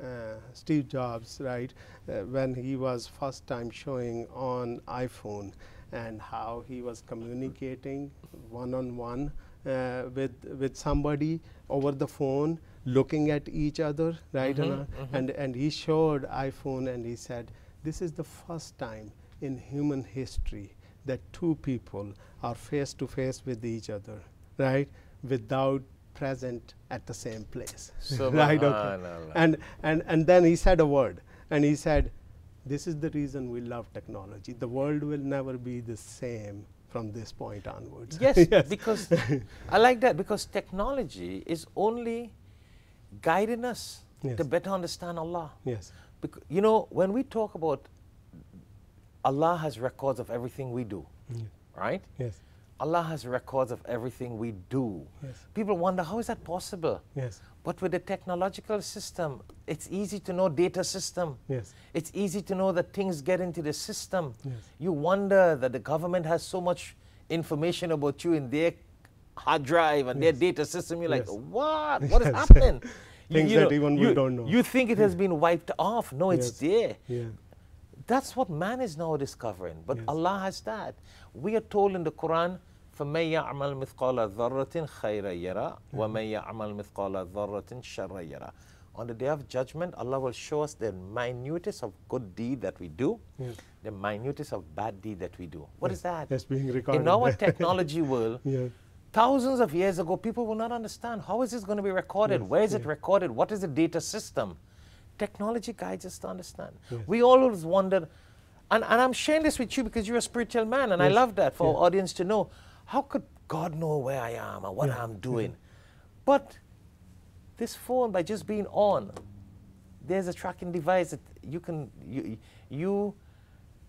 Steve Jobs, right, when he was first time showing on iPhone and how he was communicating one-on-one with somebody over the phone, looking at each other, right, and he showed iPhone and he said, this is the first time in human history that two people are face to face with each other, right, without present at the same place. Right, okay. And then he said a word, and he said, this is the reason we love technology. The world will never be the same from this point onwards. Yes, because I like that, because technology is only guiding us to better understand Allah. Yes. Because, you know, when we talk about Allah has records of everything we do, right? Yes. Allah has records of everything we do. Yes. People wonder, how is that possible? Yes. But with the technological system, it's easy to know data system. Yes. It's easy to know that things get into the system. Yes. You wonder that the government has so much information about you in their hard drive and their data system. You're like, what? What is happening? Things that even we don't know. You think it has been wiped off. No, it's there. Yeah. That's what man is now discovering. But Allah has that. We are told in the Quran, فَمَن يَعْمَلْ مِثْقَالَ ذَرَّةٍ خَيْرًا يَرَى وَمَن يَعْمَلْ مِثْقَالَ ذَرَّةٍ شَرًّا يَرَى. On the day of judgment, Allah will show us the minutest of good deed that we do, the minutest of bad deed that we do. What is that? That's being recorded. In our technology world, Yeah. thousands of years ago, people will not understand, how is this going to be recorded? Where is it recorded? What is the data system? Technology guides us to understand. We always wondered, and I'm sharing this with you because you're a spiritual man, and I love that for our audience to know, how could God know where I am and what I'm doing? But this phone, by just being on, there's a tracking device that you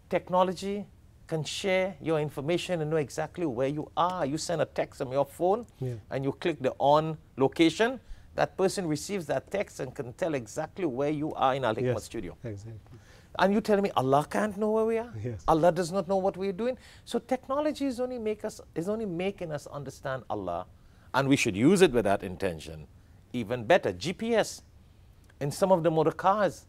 technology can share your information and know exactly where you are. You send a text from your phone and you click the on location. That person receives that text and can tell exactly where you are in Alhikmat studio. Exactly. And you tell me Allah can't know where we are? Yes. Allah does not know what we're doing? So technology is only making us understand Allah, and we should use it with that intention. Even better, GPS. In some of the motor cars,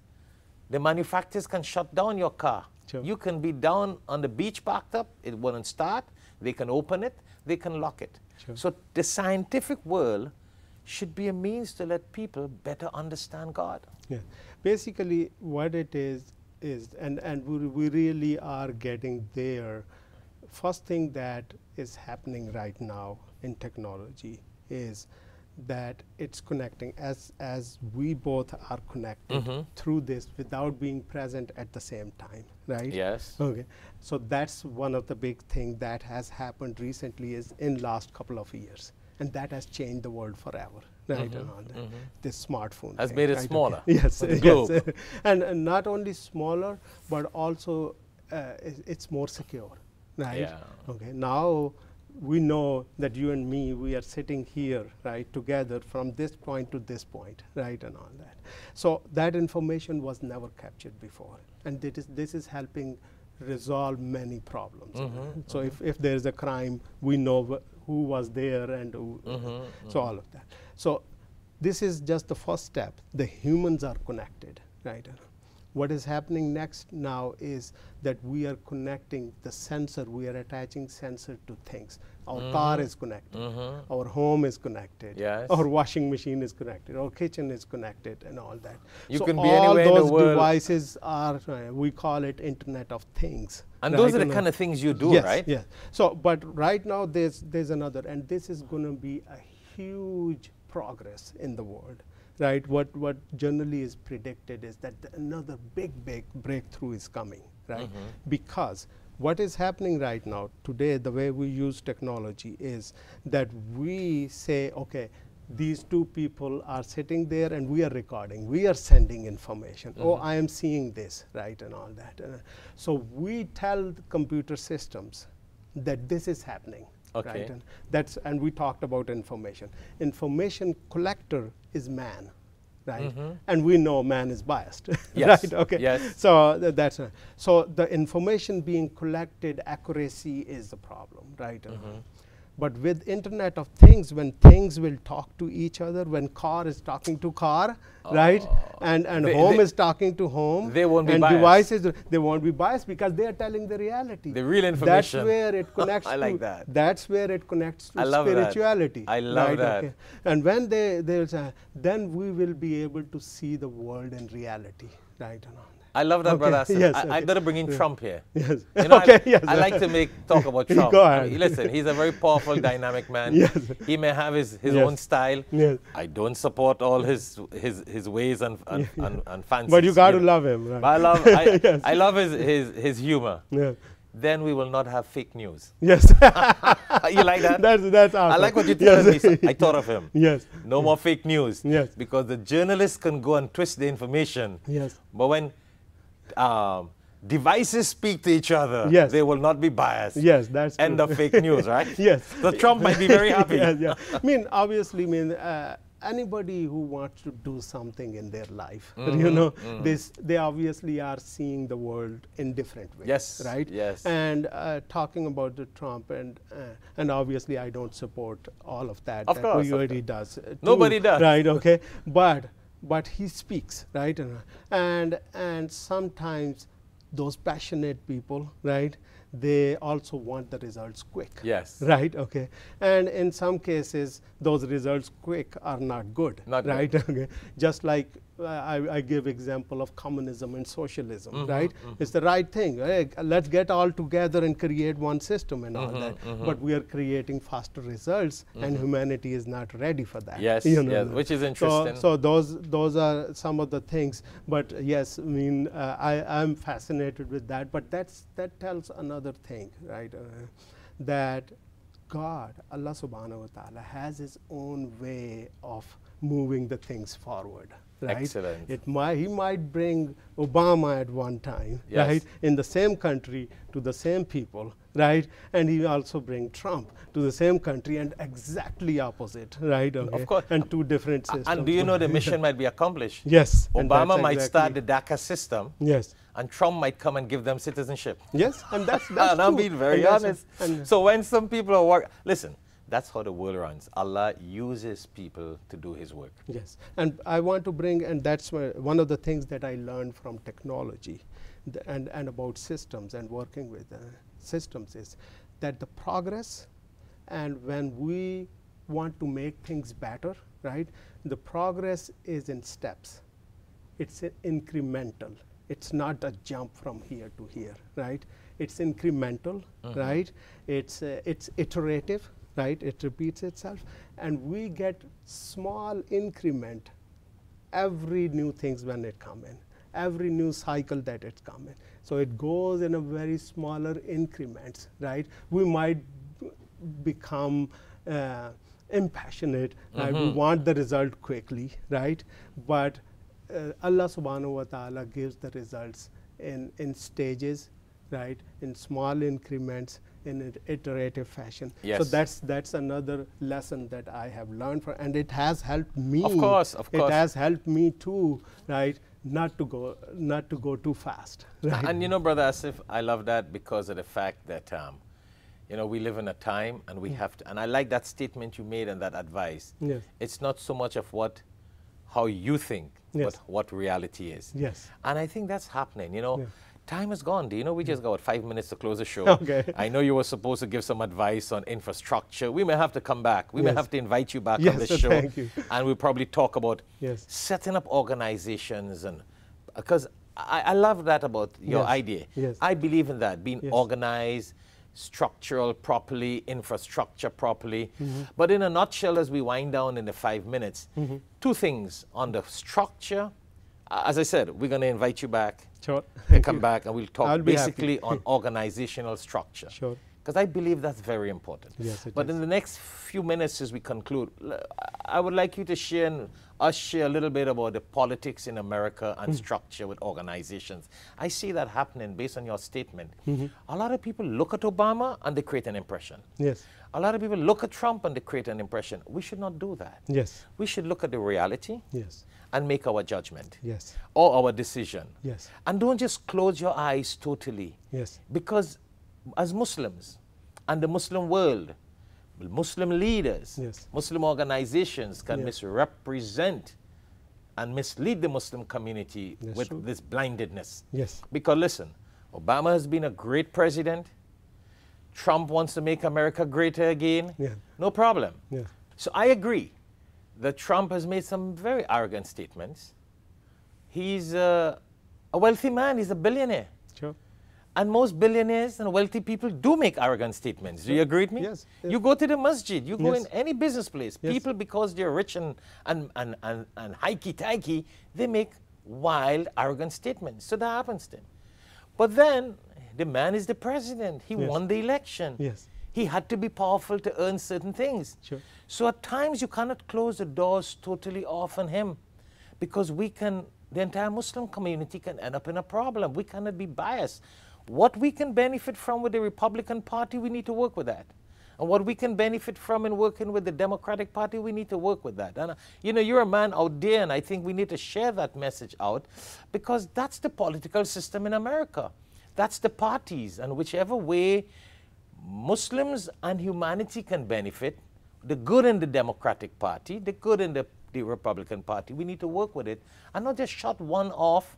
the manufacturers can shut down your car. Sure. You can be down on the beach parked up, it wouldn't start, they can open it, they can lock it. Sure. So the scientific world should be a means to let people better understand God. Yeah. Basically, what it is, and we really are getting there. First thing that is happening right now in technology is that it's connecting, as we both are connected through this without being present at the same time, right? Yes. Okay. So that's one of the big things that has happened recently is in last couple of years. And that has changed the world forever, right? And all that. This smartphone Has thing, made it right? smaller. Yes, for the globe. yes. And not only smaller, but also it's more secure, right? Yeah. Okay. Now we know that you and me, we are sitting here, right, together from this point to this point, right, and all that. So that information was never captured before, and this is helping resolve many problems. So if there is a crime, we know who was there and who, so all of that. So this is just the first step. The humans are connected, right? What is happening next now is that we are connecting the sensor, we are attaching sensor to things. Our car is connected, our home is connected, Yes. our washing machine is connected, our kitchen is connected, and all that. You so can be all anywhere in the those world. devices are, we call it Internet of Things. And right? those are the kind of things you do, yes, right? Yes. So, but right now there's another, and this is going to be a huge progress in the world. Right, what generally is predicted is that another big breakthrough is coming, right? Because what is happening right now, today, the way we use technology is that we say, okay, these two people are sitting there and we are recording, we are sending information. Oh, I am seeing this, right, and all that. So we tell the computer systems that this is happening. Okay. Right? And we talked about information. Information collector is man, right? And we know man is biased, Yes. right? Okay. Yes. So that's so the information being collected, accuracy is the problem, right? But with Internet of Things, when things will talk to each other, when car is talking to car, right, and home is talking to home, they won't be and biased. Devices, they won't be biased because they are telling the reality. The real That's information. where it connects. I like to, that. That's where it connects to I love that. spirituality. I love right? that. Okay. And when they'll say, then we will be able to see the world in reality, right? And all that. I love that, Okay. brother Asif. Yes, I okay. better bring in Trump here. Yes. You know, Okay, yes. I like to talk about Trump. Go I ahead. mean, listen, he's a very powerful, dynamic man. Yes. He may have his Yes. own style. Yes. I don't support all his ways and fancies. But you got to know. love him, right? But Yes. I love his humor. Yeah. Then we will not have fake news. Yes. You like that? That's awesome. I like what you told Yes. me. So I thought of him. Yes. No more fake news. Yes. Because the journalists can go and twist the information. Yes. But when devices speak to each other, Yes. they will not be biased. Yes, that's End true. of fake news, right? Yes. So Trump might be very happy. Yes, yeah. I mean, obviously, anybody who wants to do something in their life, you know, they obviously are seeing the world in different ways. Yes, Right. yes. And talking about the Trump and obviously I don't support all of that. Of that course, of Everybody does. Nobody does. Right. Okay. But he speaks, right, and sometimes those passionate people, right, they also want the results quick. Yes. Right, okay. And in some cases, those results quick are not good. Not good. right? Okay. Just like I give example of communism and socialism, right? It's the right thing. Hey, let's get all together and create one system and all that. But we are creating faster results, and humanity is not ready for that. Yes, you know? yes, which is interesting. So those are some of the things. But yes, I mean, I'm fascinated with that. But that tells another thing, right? That God, Allah subhanahu wa ta'ala, has his own way of moving the things forward. Right? Excellent. He might bring Obama at one time, Yes. right, in the same country to the same people, right, and he also bring Trump to the same country and exactly opposite, right? Okay? Of course. And two different systems. And do you know the mission might be accomplished? Yes. and Obama that's might start the exactly- DACA system, Yes. and Trump might come and give them citizenship. Yes, and that's And I'm true. being very And honest. and So when some people are listen, that's how the world runs. Allah uses people to do his work. Yes, and I want to bring, and that's one of the things that I learned from technology and about systems and working with systems is that the progress, and when we want to make things better, right, the progress is in steps. It's incremental. It's not a jump from here to here, right? It's incremental, right? It's iterative. Right, it repeats itself, and we get small increment every new things when it come in, every new cycle that it's come in. So it goes in a very smaller increments, right? We might become impassionate, right? We want the result quickly, right? But Allah subhanahu wa ta'ala gives the results in stages, right? In small increments, in an iterative fashion. Yes. So that's another lesson that I have learned from, and it has helped me. Of course, of course. It has helped me too, right? Not to go too fast. Right? And you know, Brother Asif, I love that because of the fact that, you know, we live in a time and we have to, and I like that statement you made and that advice. Yes. It's not so much of how you think, Yes. but what reality is. Yes. And I think that's happening, you know. Yeah. Time is gone. Do you know we just got 5 minutes to close the show? Okay. I know you were supposed to give some advice on infrastructure. We may have to come back. We may Yes. have to invite you back Yes, on the show. thank you. And we'll probably talk about Yes. setting up organizations, and because I love that about your Yes. idea. Yes. I believe in that, being Yes. organized, structural properly, infrastructure properly. Mm-hmm. But in a nutshell, as we wind down in the 5 minutes, Mm-hmm. two things on the structure. As I said, we're going to invite you back Sure. to come back, and we'll I'll talk be basically happy. on organizational structure. Sure. Because I believe that's very important. Yes, it but is. in the next few minutes as we conclude, I would like you to share a little bit about the politics in America and structure with organizations. I see that happening based on your statement. A lot of people look at Obama and they create an impression. Yes. A lot of people look at Trump and they create an impression. We should not do that. Yes. We should look at the reality Yes. and make our judgment Yes. or our decision. Yes. And don't just close your eyes totally. Yes. Because as Muslims and the Muslim world, Muslim leaders, Yes. Muslim organizations can Yes. misrepresent and mislead the Muslim community That's with true. this blindedness. Yes. Because listen, Obama has been a great president. Trump wants to make America greater again. Yeah. No problem. Yeah. So I agree that Trump has made some very arrogant statements. He's a wealthy man. He's a billionaire. Sure. And most billionaires and wealthy people do make arrogant statements. Do you agree with me? Yes, yes. You go to the masjid, you go Yes. in any business place. Yes. People, because they're rich and hikey-tikey, they make wild, arrogant statements. So that happens to him. But then, the man is the president. He Yes. won the election. Yes. He had to be powerful to earn certain things. Sure. So at times you cannot close the doors totally off on him, because the entire Muslim community can end up in a problem. We cannot be biased. What we can benefit from with the Republican Party, we need to work with that. And what we can benefit from in working with the Democratic Party, we need to work with that. And you know, you're a man out there, and I think we need to share that message out, because that's the political system in America. That's the parties, and whichever way Muslims and humanity can benefit, the good in the Democratic Party, the good in the Republican Party, we need to work with it and not just shut one off,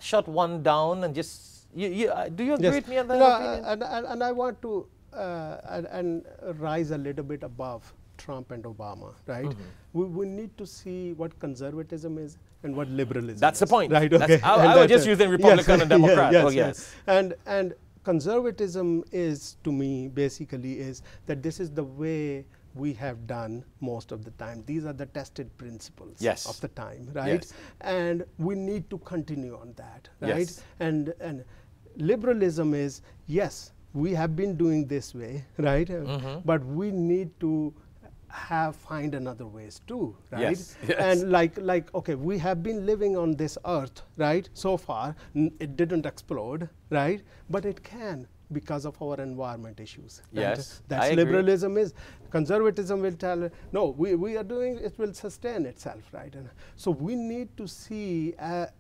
shut one down, and just, do you agree Yes. with me on that No, opinion? and I want to and rise a little bit above Trump and Obama, right? We need to see what conservatism is and what liberalism That's is. the point. Right, That's- okay. I And was that's just it. using Republican and Democrat. Yes, Oh, yes. yes. And conservatism is, to me, basically is that this is the way we have done most of the time. These are the tested principles Yes. of the time, right? Yes. And we need to continue on that, right? Yes. And liberalism is, yes, we have been doing this way, right? But we need to find another ways too, right? Yes, yes. And like okay, we have been living on this earth, right? So far, it didn't explode, right? But it can, because of our environment issues. right? Yes, That's I agree. liberalism is. Conservatism will tell, no, we are doing, it will sustain itself, right? And so we need to see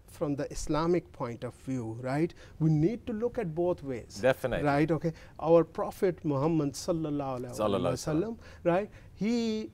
from the Islamic point of view, right? We need to look at both ways. Definitely. Right, okay. Our Prophet Muhammad sallallahu alaihi Sallallahu alaihi wasallam, right? He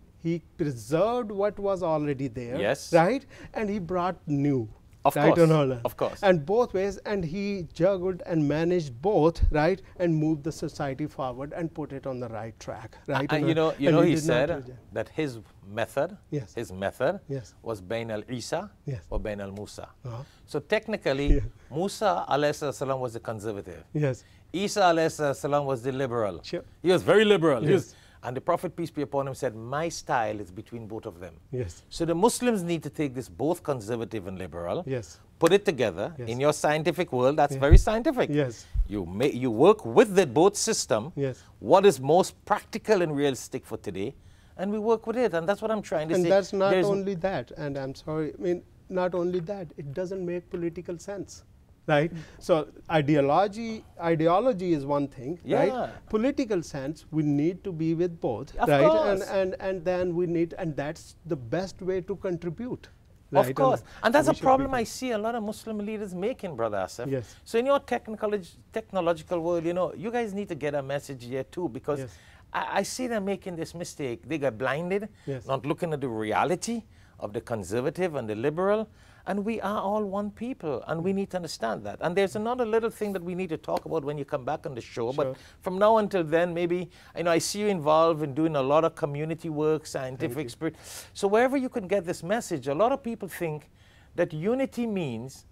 preserved what was already there, Yes. right? And he brought new. Of right, course, and all that. of course. And both ways, and he juggled and managed both, right, and moved the society forward and put it on the right track, right. And and you know, he did not said reject. that his method, Yes. Yes. was Bain al-Isa Yes. or Bain al-Musa. Uh-huh. So technically, Yeah. Musa alayhi salam was the conservative. Yes. Isa alayhi salam was the liberal. Sure. He was very liberal. He Yes. was- and the Prophet, peace be upon him, said, my style is between both of them. Yes. So the Muslims need to take this both conservative and liberal, Yes. put it together. Yes. In your scientific world, that's Yeah. very scientific. Yes. You work with the both system, Yes. what is most practical and realistic for today, and we work with it. And that's what I'm trying to And say. that's not There's- only that, and I'm sorry, I mean, not only that, it doesn't make political sense. right? So ideology is one thing, right? Political sense, we need to be with both, Of right? course. And then we need, and that's the best way to contribute. Of Right? course. And that's we a should problem be- I see a lot of Muslim leaders making, Brother Asif. Yes. So in your technological world, you know, you guys need to get a message here too, because Yes. I see them making this mistake. They get blinded, Yes. not looking at the reality of the conservative and the liberal. And we are all one people, and we need to understand that. And there's another little thing that we need to talk about when you come back on the show. Sure. But from now until then, maybe, you know, I see you involved in doing a lot of community work, scientific spirit. So wherever you can get this message, a lot of people think that unity means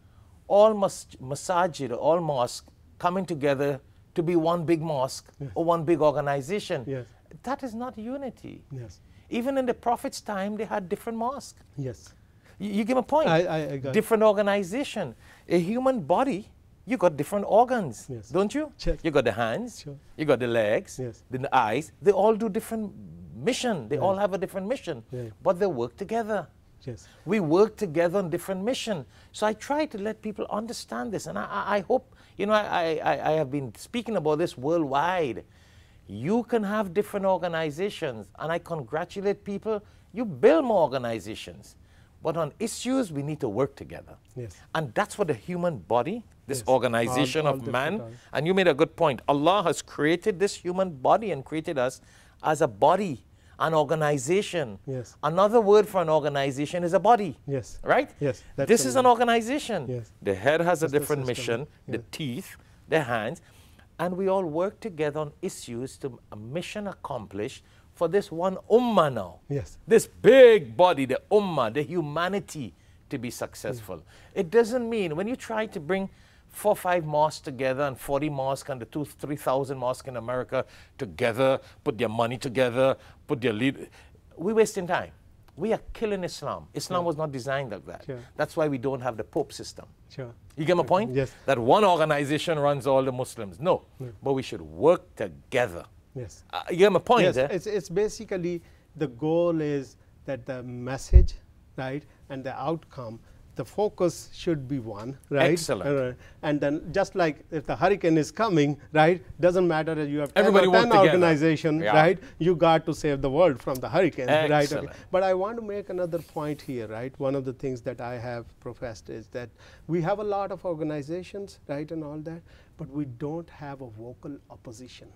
all masajid, all mosques coming together to be one big mosque or one big organization. Yes. That is not unity. Yes. Even in the Prophet's time, they had different mosques. Yes. You give a point. I got it. Different organization. A human body, you got different organs, Yes. don't you? Sure. You got the hands, Sure. you got the legs, Yes. the eyes. They all do different mission. They all have a different mission, Yeah. but they work together. Yes. We work together on different mission. So I try to let people understand this, and I hope, you know, I have been speaking about this worldwide. You can have different organizations, and I congratulate people. You build more organizations. But on issues, we need to work together. Yes. And that's what the human body, this Yes. organization All of different man, organs. and you made a good point. Allah has created this human body and created us as a body, an organization. Yes. Another word for an organization is a body. Yes. Right? Yes, that's This the is an name. organization. Yes. The head has a That's the different system. mission, the Yes. teeth, the hands, and we all work together on issues to a mission accomplished for this one ummah now. Yes. This big body, the ummah, the humanity, to be successful. It doesn't mean when you try to bring 4 or 5 mosques together and 40 mosques and the 2,000-3,000 mosques in America together, put their money together, put their lead, we're wasting time. We are killing Islam. Islam was not designed like that. Sure. That's why we don't have the Pope system. Sure. You get my point? Yes. That one organization runs all the Muslims. No. But we should work together. Yes. You get my point? Yes, eh? it's basically the goal is that the message, right, and the outcome, the focus should be one, right? Excellent. And then just like if the hurricane is coming, right, doesn't matter that you have 10 Everybody or work 10 together. organization, Yeah. right? You got to save the world from the hurricane, right? Excellent. But I want to make another point here, right? One of the things that I have professed is that we have a lot of organizations, right, and all that, but we don't have a vocal opposition.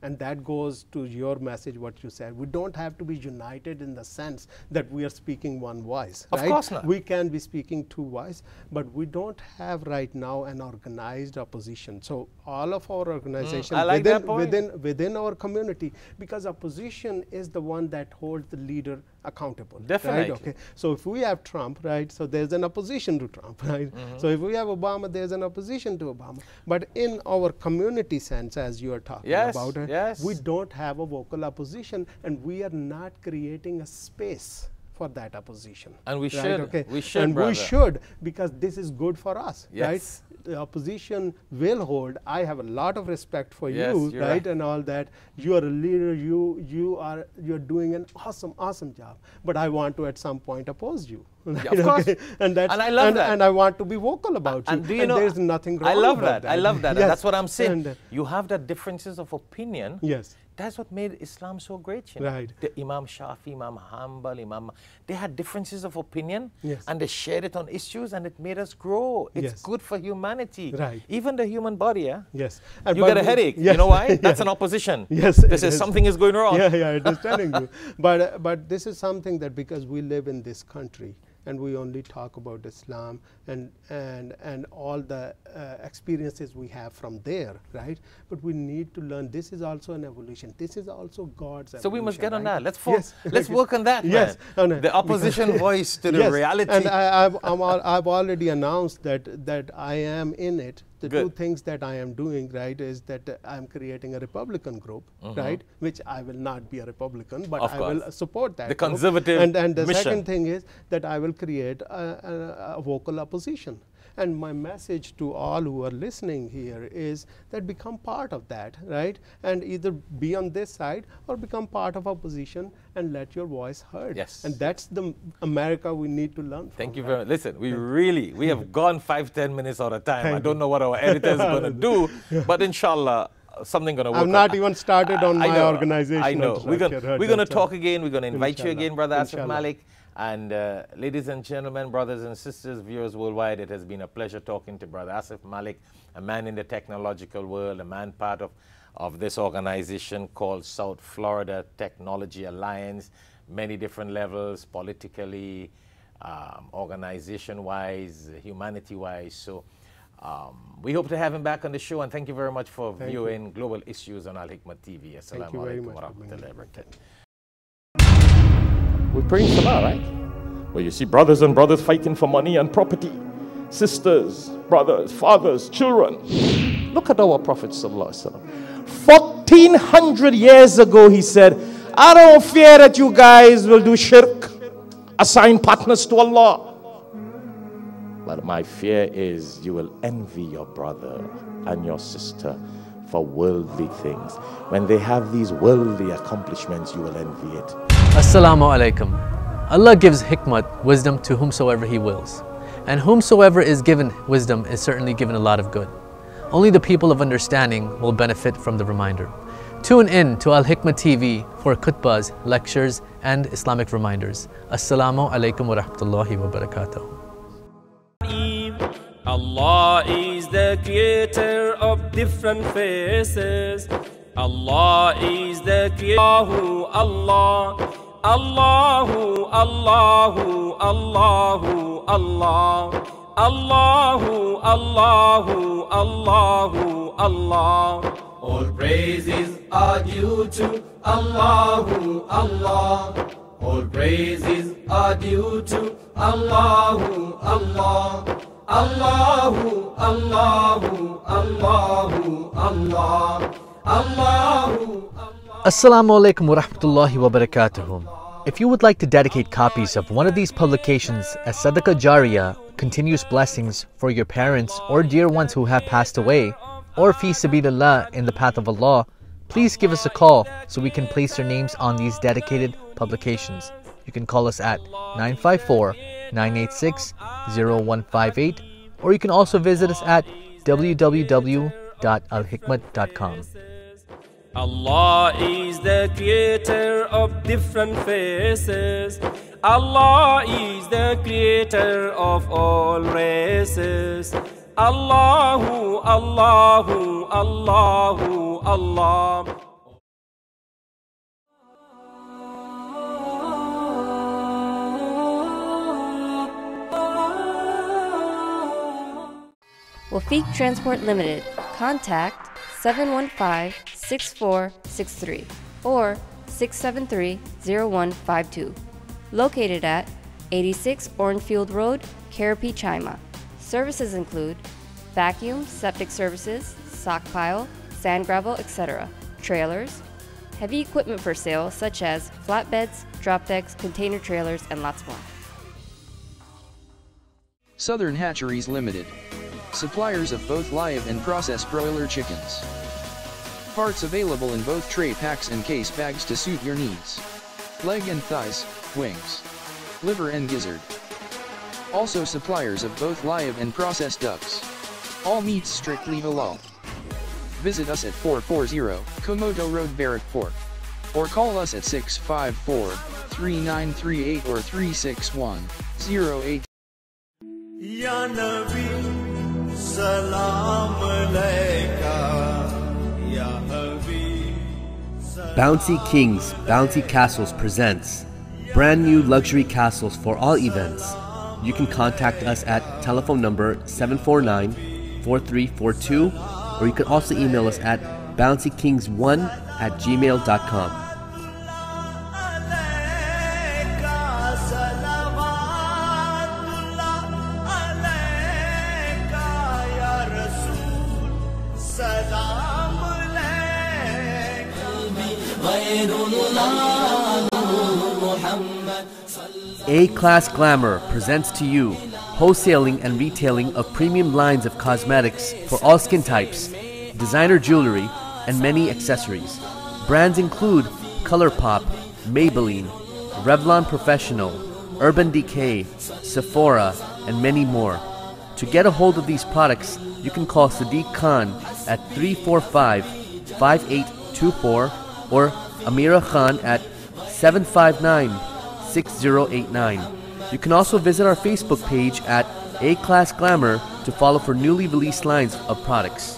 And that goes to your message, what you said. We don't have to be united in the sense that we are speaking one voice. Of right? course not. We can be speaking two voices, but we don't have right now an organized opposition. So all of our organizations I like that point. within our community, because opposition is the one that holds the leader accountable. Definitely. Right? Okay. So if we have Trump, right, so there's an opposition to Trump, right? So if we have Obama, there's an opposition to Obama. But in our community sense, as you are talking Yes, about, yes. we don't have a vocal opposition, and we are not creating a space for that opposition. And we right? should. Okay. We should, and brother. we should, because this is good for us, Yes. right? The opposition will hold. I have a lot of respect for Yes, you, you're right, right. and all that. You are a leader. You're doing an awesome job. But I want to at some point oppose you. Right? of course. Okay? And that's And I love that. And I want to be vocal about you. And do you know, there's nothing wrong I love about that. I love that. Yes. And that's what I'm saying. And, You have the differences of opinion. yes. That's what made Islam so great. You know? Right. The Imam Shafi, Imam Hanbal, they had differences of opinion, Yes. and they shared it on issues, and it made us grow. It's Yes. good for humanity. Right. Even the human body, yeah? Yes. You but get a we- headache. Yes. You know why? That's Yes. an opposition. Yes, This it is is. something is going wrong. Yeah, it is telling you. But this is something that because we live in this country and we only talk about Islam and all the experiences we have from there, right? But we need to learn. This is also an evolution. This is also God's evolution. So we must get on right? that. Yes. Let's work on that, Yes. man. Oh, no. The opposition voice to the Yes. reality. And I've already announced that I am in it. The Good. two things that I am doing, right, is that I'm creating a Republican group, right, which I will not be a Republican, but Of I will course. support that The group. conservative And the mission. second thing is that I will create a vocal opposition. And my message to all who are listening here is that become part of that, right? And either be on this side or become part of opposition and let your voice heard. Yes. And that's the America we need to learn from. Thank you very much. Listen, we have gone 5-10 minutes out of time. I don't know what our editor is going to do, but inshallah, something going to work I've not even started on my organization. I know. We're going to talk again. We're going to invite you again, Brother Asif Malik. And ladies and gentlemen, brothers and sisters, viewers worldwide, it has been a pleasure talking to Brother Asif Malik, a man in the technological world, a man part of this organization called South Florida Technology Alliance, many different levels, politically, organization-wise, humanity-wise. So we hope to have him back on the show, and thank you very much for viewing Global Issues on Alhikmat TV. Assalamu alaikum wa rahmatullahi wa barakatuh. We're praying Salah, right? Where you see brothers and brothers fighting for money and property, sisters, brothers, fathers, children. Look at our Prophet ﷺ. 1400 years ago, he said, I don't fear that you guys will do shirk, assign partners to Allah. But my fear is you will envy your brother and your sister for worldly things. When they have these worldly accomplishments, you will envy it. Assalamu alaikum. Allah gives hikmat, wisdom, to whomsoever He wills. And whomsoever is given wisdom is certainly given a lot of good. Only the people of understanding will benefit from the reminder. Tune in to Alhikmat TV for khutbahs, lectures, and Islamic reminders. Assalamu alaikum wa rahmatullahi wa barakatuh. Allah is the creator of different faces. Allah is the creator. Allah, Allahu, Allahu, Allahu, Allah, Allahu, Allahu, Allahu, Allah. All praises are due to Allahu, Allah. All praises are due to Allahu, Allah. Allahu, Allahu, Allahu, Allah, Allahu. Assalamu alaikum wa rahmatullahi wa barakatuh. If you would like to dedicate copies of one of these publications as Sadaqah Jariyah, continuous blessings for your parents or dear ones who have passed away, or fi sabilillah, in the path of Allah, please give us a call so we can place your names on these dedicated publications. You can call us at 954-986-0158, or you can also visit us at www.alhikmat.com. Allah is the creator of different faces. Allah is the creator of all races. Allahu, Allahu, Allahu, Allah. Wafiq Transport Limited. Contact 715-6463 or 673-0152. Located at 86 Orangefield Road, Karapi, Chima. Services include vacuum, septic services, sock pile, sand gravel, etc., trailers, heavy equipment for sale such as flatbeds, drop decks, container trailers, and lots more. Southern Hatcheries Limited. Suppliers of both live and processed broiler chickens. Parts available in both tray packs and case bags to suit your needs. Leg and thighs, wings, liver and gizzard. Also suppliers of both live and processed ducks. All meats strictly halal. Visit us at 440 Komodo Road, Barrackport. Or call us at 654-3938 or 361-08. Ya Nabi, Salam Alayka, Ya Habib. Bouncy Kings, Bouncy Castles presents brand new luxury castles for all events. You can contact us at telephone number 749-4342, or you can also email us at bouncykings1@gmail.com. A-Class Glamour presents to you wholesaling and retailing of premium lines of cosmetics for all skin types, designer jewelry, and many accessories. Brands include ColourPop, Maybelline, Revlon Professional, Urban Decay, Sephora, and many more. To get a hold of these products, you can call Sadiq Khan at 345-5824 or Amira Khan at 759-6089. You can also visit our Facebook page at A Class Glamour to follow for newly released lines of products.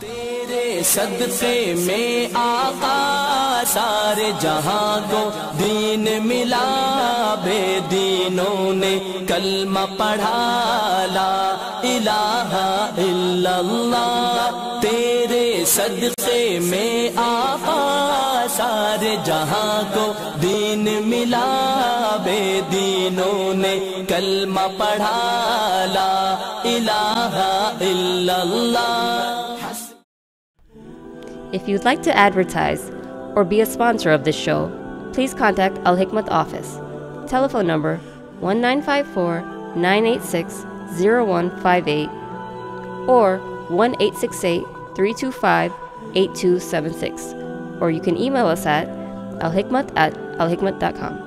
सदक़े में आका सारे जहां को दीन मिला बेदीनों ने कलमा पढ़ा ला इलाहा इल्लल्लाह तेरे सदक़े में आका सारे जहां को दीन मिला बेदीनों ने कलमा पढ़ा ला इलाहा इल्लल्लाह. If you'd like to advertise or be a sponsor of this show, please contact Alhikmat office. Telephone number 1954-986-0158 or 1-868-325-8276. Or you can email us at alhikmat@alhikmat.com.